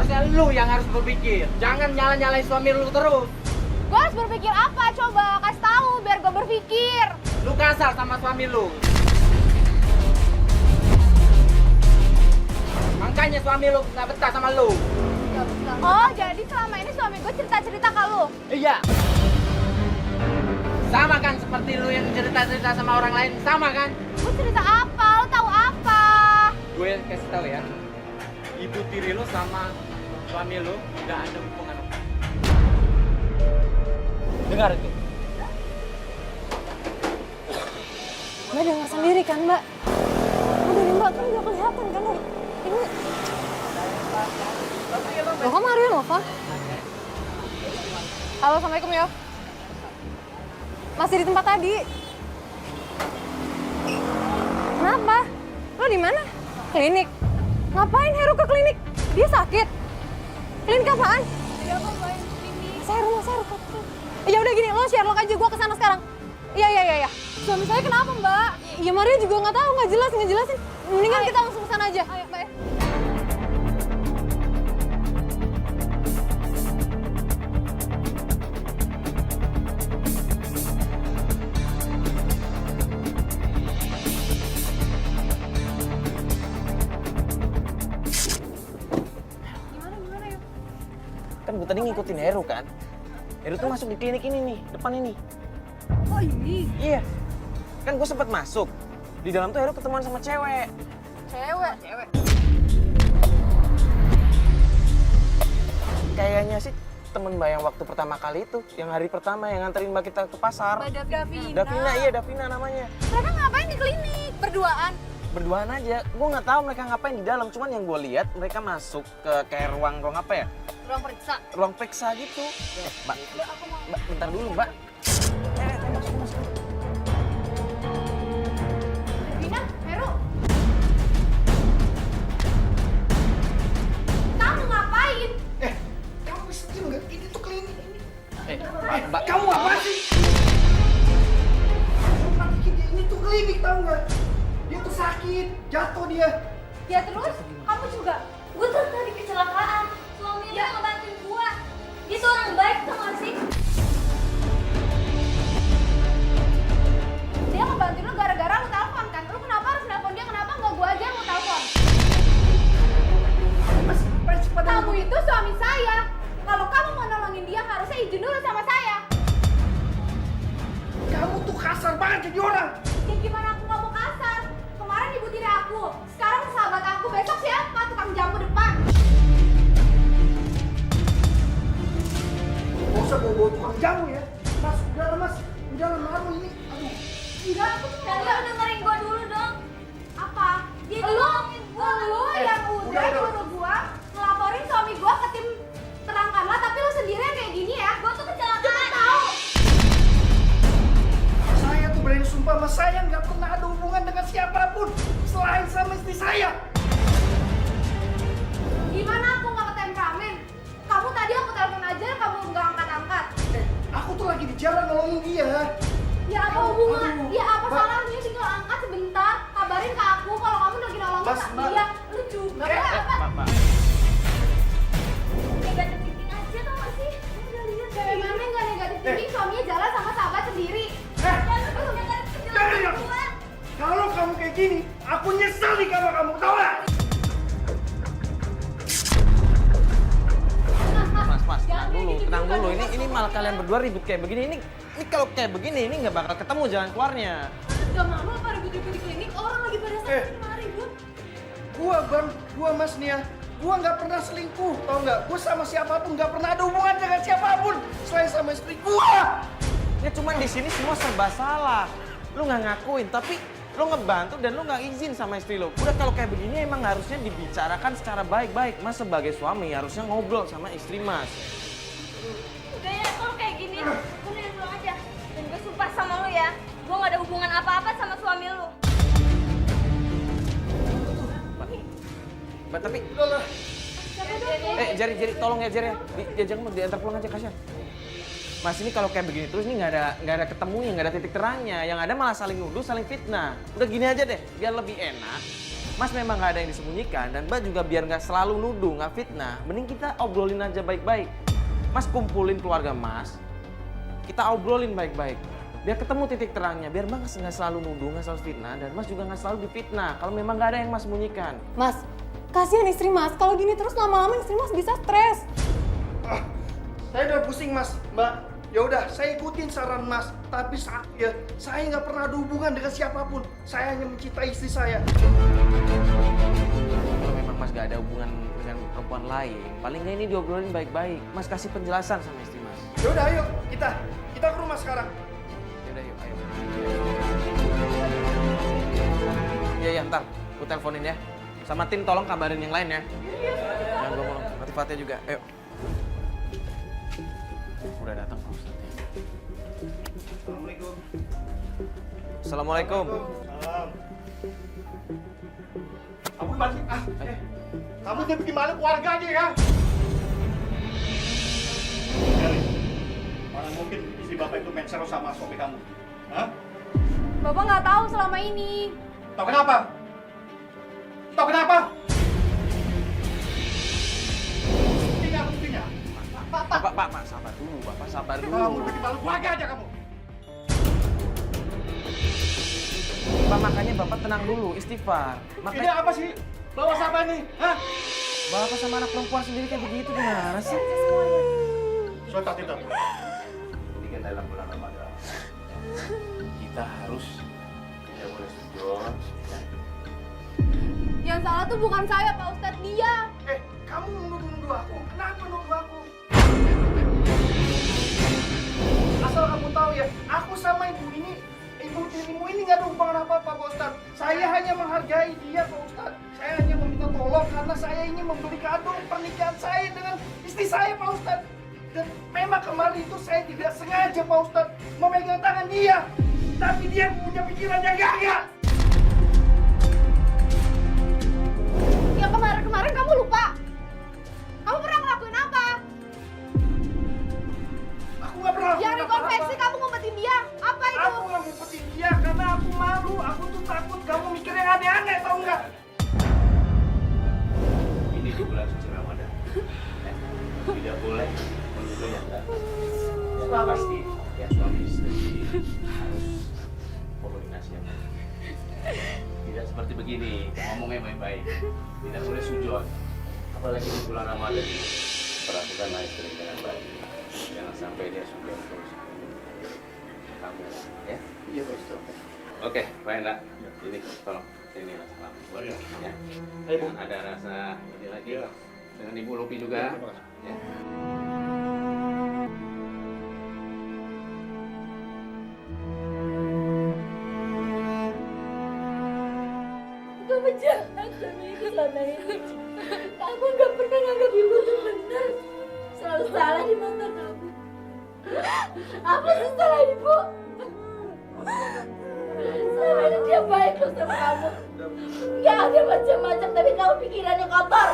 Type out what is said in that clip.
Harusnya lu yang harus berpikir. Jangan nyala-nyalain suami lu terus. Gue harus berpikir apa? Coba kasih tahu biar gue berpikir. Lu kasar sama suami lu. Makanya suami lu nggak betah sama lu. Oh, jadi selama ini suami gue cerita-cerita ke lu? Iya. Sama kan seperti lu yang cerita-cerita sama orang lain, sama kan? Gue cerita apa? Lo tahu apa? Gue kasih tahu ya. Ibu tiri lu sama suami lu nggak ada hubungan. Dengar itu. Mbak dengar sendiri kan, Mbak? Udah nih, Mbak, kan udah kelihatan kan? Ini... Loh, kok Mario nelfon? Halo, Assalamualaikum, Yo. Masih di tempat tadi. Kenapa? Lo di mana? Klinik. Ngapain Heru ke klinik? Dia sakit. Klinik apaan? Dia mau main klinik. Seru. Ya udah gini, lo Sherlock aja, gue kesana sekarang. Iya. Suami saya kenapa, Mbak? Ya Maria juga nggak tahu, nggak ngejelasin. Mendingan kita langsung kesana aja. Ayo, Mbak. Gimana, Yuk? Kan gue tadi ngikutin Heru kan. Heru tuh masuk di klinik ini nih, depan ini. Oh ini? Iya. Kan gue sempat masuk. Di dalam tuh Heru ketemuan sama cewek. Cewek. Kayaknya sih temen Mbak yang waktu pertama kali itu, yang hari pertama yang nganterin Mbak kita ke pasar. Mbak Davina. Davina namanya. Mereka ngapain di klinik? Berduaan? Berduaan aja. Gue nggak tahu mereka ngapain di dalam. Cuman yang gue lihat mereka masuk ke kayak ruang apa ya? Ruang periksa. Ruang periksa gitu. Mbak, bentar dulu Mbak. Masuk. Davina, Heru. Kamu ngapain? Kamu bisa diem nggak? Ini tuh klinik ini. Mbak. Kamu apa sih? Sumpah dikit dia, ini tuh klinik tahu nggak? Dia tuh sakit, jatuh dia. Ya terus, kamu juga? Gue tuh tadi kecelakaan. Suami dia ngebantuin gue. Dia tuh orang baik, tau gak sih? Dia ngebantuin lu gara-gara lu telepon kan? Lu kenapa harus nelpon dia? Kenapa nggak gue aja yang lu telepon? Mas, apa sih pada Kamu itu suami saya. Kalau kamu mau nolongin dia, harusnya izin dulu sama saya. Kamu tuh kasar banget jadi orang. Ya gimana aku nggak mau kasar? Kemarin ibu tiri aku, sekarang sahabat aku, besok siapa? Tukang jamu depan. Gak usah bawa tukang jamu ya. Mas, udahlah mas. Udahlah malu ini. Aduh. Enggak, aku tuh enggak. Dengerin gua dulu dong. Apa? Dia ngomongin gua. Lu yang udah nyuruh gua ngelaporin suami gua ke tim terangkanlah, tapi lu sendirian kayak gini ya. Gua tuh kecelakaan. Tahu? Saya tuh berani sumpah mas, saya nggak pernah ada hubungan dengan siapapun selain sama istri saya. Gimana aku nggak ke temperamen? Kamu tadi aku telepon aja, kamu nggak angkat-angkat. Aku tuh lagi di jalan nolongin dia. Ya apa hubungan? Aduh, Ya apa Mbak. salahnya tinggal angkat sebentar, kabarin ke aku kalau kamu lagi nolongin Mas, Mbak. dia. Lu juga apa? Mbak. Negatif thinking aja tau gak sih? Udah lihat cewek mana nggak negatif thinking, suaminya jalan sama sahabat sendiri. Lu tuh negatif thinking jangan, sama jangan. gua. Kalau kamu kayak gini, aku nyesel di kamar kamu, tau gak? Mas, Jangan tenang kayak dulu. gitu, Ini malah kalian berdua ribut kayak begini. Ini kalau kayak begini ini nggak bakal ketemu jalan keluarnya. Gak malu apa ribut-ribut di klinik? Orang lagi pada sakit cuma ribut. Gua mas Nia, gua nggak pernah selingkuh, tau nggak? Gua sama siapapun nggak pernah ada hubungan dengan siapapun selain sama istri gua. Ya cuman di sini semua serba salah. Lu nggak ngakuin, tapi lu ngebantu dan lu nggak izin sama istri lu. Udah kalau kayak begini emang harusnya dibicarakan secara baik-baik. Mas sebagai suami harusnya ngobrol sama istri mas. Udah ya, kalau kayak gini, gue udah pulang aja. Dan gue sumpah sama lu ya, gue gak ada hubungan apa-apa sama suami lu. Mbak, tapi Udah lah. Jari tolong ya Jari ya. Diajak mau diantar pulang aja kasihan. Mas ini kalau kayak begini terus ini nggak ada ketemunya, nggak ada titik terangnya. Yang ada malah saling nuduh, saling fitnah. Udah gini aja deh, biar lebih enak. Mas memang nggak ada yang disembunyikan dan Mbak juga biar nggak selalu nuduh, nggak fitnah. Mending kita obrolin aja baik-baik. Mas kumpulin keluarga Mas, kita obrolin baik-baik. Biar ketemu titik terangnya, biar Mbak nggak selalu nuduh, nggak selalu fitnah, dan Mas juga nggak selalu difitnah. Kalau memang nggak ada yang Mas sembunyikan. Mas, kasihan istri Mas. Kalau gini terus lama-lama istri Mas bisa stres. Saya udah pusing Mas, Mbak. Ya udah, saya ikutin saran Mas. Tapi saya nggak pernah ada hubungan dengan siapapun. Saya hanya mencintai istri saya. Kalau memang Mas nggak ada hubungan dengan perempuan lain, paling nggak ini diobrolin baik-baik. Mas kasih penjelasan sama istri Mas. Ya udah, ayo kita ke rumah sekarang. Yaudah yuk, ayo. Iya, ntar. Gue teleponin ya. Sama tim tolong kabarin yang lain ya. Jangan ngomong, nanti Fatih juga. Ayo. Udah datang Pak Ustadz. Assalamualaikum. Assalamualaikum. Salam. Kamu masih kamu udah bikin malu keluarga aja ya? Mana mungkin istri bapak itu main seru sama suami kamu? Hah? Bapak nggak tahu selama ini. Tahu kenapa? Tahu kenapa? Buktinya. Pak, sabar dulu. Bapak sabar dulu. Kamu bikin malu keluarga aja kamu. Pak, makanya Bapak tenang dulu, istighfar. Ini Makanya apa sih? Bawa siapa nih? Hah? Bapak sama anak perempuan sendiri kayak begitu gimana sih? Sudah tidak. Ini kan dalam bulan Ramadan. Kita harus tidak boleh sujud. Yang salah tuh bukan saya, Pak Ustadz, dia. Kamu nuduh aku. Kenapa nuduh aku? Asal kamu tahu ya, aku sama ibu dirimu ini nggak ada hubungan apa-apa, Pak Ustadz. Saya hanya menghargai dia, Pak Ustadz. Saya hanya meminta tolong karena saya ingin membeli kado pernikahan saya dengan istri saya, Pak Ustadz. Dan memang kemarin itu saya tidak sengaja, Pak Ustadz, memegang tangan dia. Tapi dia punya pikiran yang gagal. Yang kemarin kamu lupa. Kamu pernah ngelakuin apa? Aku nggak pernah. Yang di konveksi kamu ngumpetin dia. Apa itu? Aku nggak ngumpetin dia karena aku malu. Aku tuh takut kamu mikir yang aneh-aneh, tau nggak? Ini di bulan suci Ramadan. Tidak boleh menuduh yang enggak. Yang pasti ya suami istri harus komunikasi yang baik. Tidak seperti begini, ngomongnya baik-baik. Tidak boleh sujud. Apalagi di bulan Ramadan ini. Perhatikanlah istri dengan baik. Jangan sampai dia sujud terus. Kamu, ya? Iya, Pak Ustadz. Oke, baik nak. Ini tolong. Ini lah salam. Ya. Jangan ada rasa ini lagi. Dengan Ibu Lupi juga. Ya. Kamu jahat sama ibu selama ini. Kamu gak pernah nganggap ibu tuh benar. Selalu salah di mata kamu. Apa sih salah ibu? Selama ini dia baik loh sama kamu. Gak ada macam-macam tapi kamu pikirannya kotor.